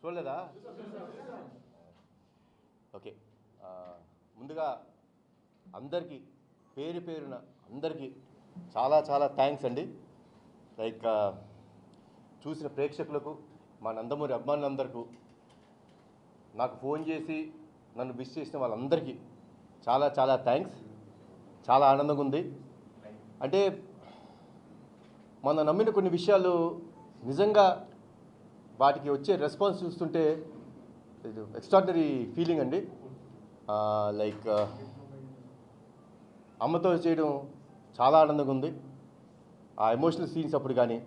చూడలేదా? ఓకే. ముందుగా అందరికీ పేరు పేరున అందరికీ చాలా చాలా థ్యాంక్స్ అండి. లైక్ చూసిన ప్రేక్షకులకు, మా నందమూరి అభిమానులందరికీ, నాకు ఫోన్ చేసి నన్ను విష్ చేసిన వాళ్ళందరికీ చాలా చాలా థ్యాంక్స్. చాలా ఆనందంగా ఉంది. అంటే మనం నమ్మిన కొన్ని విషయాలు నిజంగా వాటికి వచ్చే రెస్పాన్స్ చూస్తుంటే ఇది ఎక్స్ట్రాడినరీ ఫీలింగ్ అండి. లైక్ అమ్మతో చేయడం చాలా ఆనందంగా ఉంది. ఆ ఎమోషనల్ సీన్స్ అప్పుడు కానీ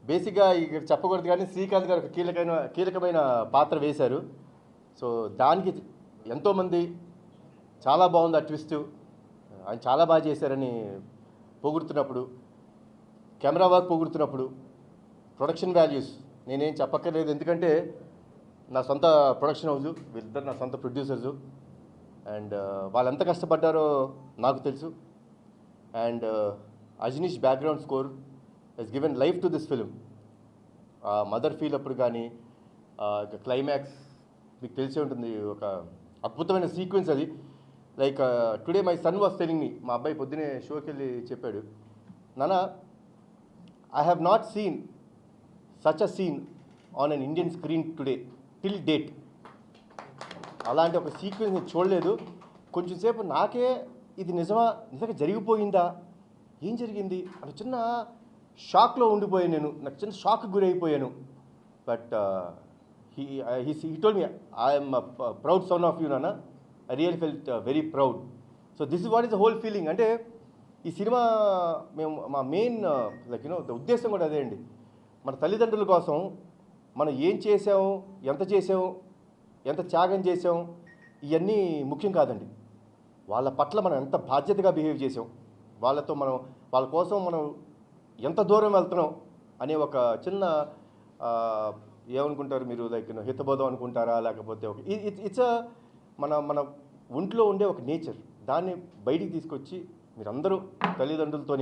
బేసిక్గా ఇక్కడ చెప్పకూడదు కానీ శ్రీకాంత్ గారు ఒక కీలకమైన పాత్ర వేశారు. సో దానికి ఎంతోమంది చాలా బాగుంది ఆ ట్విస్ట్, ఆయన చాలా బాగా చేశారని పొగుడుతున్నప్పుడు, కెమెరా వర్క్ పొగుడుతున్నప్పుడు, ప్రొడక్షన్ వాల్యూస్ నేనేం చెప్పక్కర్లేదు, ఎందుకంటే నా సొంత ప్రొడక్షన్ హౌజు, వీళ్ళిద్దరు నా సొంత ప్రొడ్యూసర్సు. అండ్ వాళ్ళు ఎంత కష్టపడ్డారో నాకు తెలుసు. And Ajaneesh background score he's given life to this film. Mother feel అప్పుడు కానీ క్లైమాక్స్ మీకు తెలిసే ఉంటుంది, ఒక అద్భుతమైన సీక్వెన్స్ అది. Like today my son was telling me, మా అబ్బాయి పొద్దునే షోకి వెళ్ళి చెప్పాడు, నాన్న I have not seen such a scene on an Indian screen today till date. అలాంటి ఒక సీక్వెన్స్ నేను చూడలేదు. కొంచెం సేపు నాకే ఇది నిజంగా జరిగిపోయిందా, ఏం జరిగింది అని చిన్న షాక్లో ఉండిపోయాను నేను. నాకు చిన్న షాక్ గురైపోయాను. But he told me, I am a proud son of you, Nana. I really felt very proud. So this is what is the whole feeling. అంటే ఈ సినిమా మేము మా మెయిన్ లైక్ ఉద్దేశం కూడా అదే అండి. మన తల్లిదండ్రుల కోసం మనం ఏం చేసాము, ఎంత చేసాము, ఎంత త్యాగం చేసాం, ఇవన్నీ ముఖ్యం కాదండి. వాళ్ళ పట్ల మనం ఎంత బాధ్యతగా బిహేవ్ చేసాం, వాళ్ళ కోసం మనం ఎంత దూరం వెళ్తున్నాం అనే ఒక చిన్న ఏమనుకుంటారు మీరు, లైక్ హితబోధం అనుకుంటారా, లేకపోతే ఒక ఇట్స్ మన ఒంట్లో ఉండే ఒక నేచర్, దాన్ని బయటికి తీసుకొచ్చి మీరందరూ తల్లిదండ్రులతోని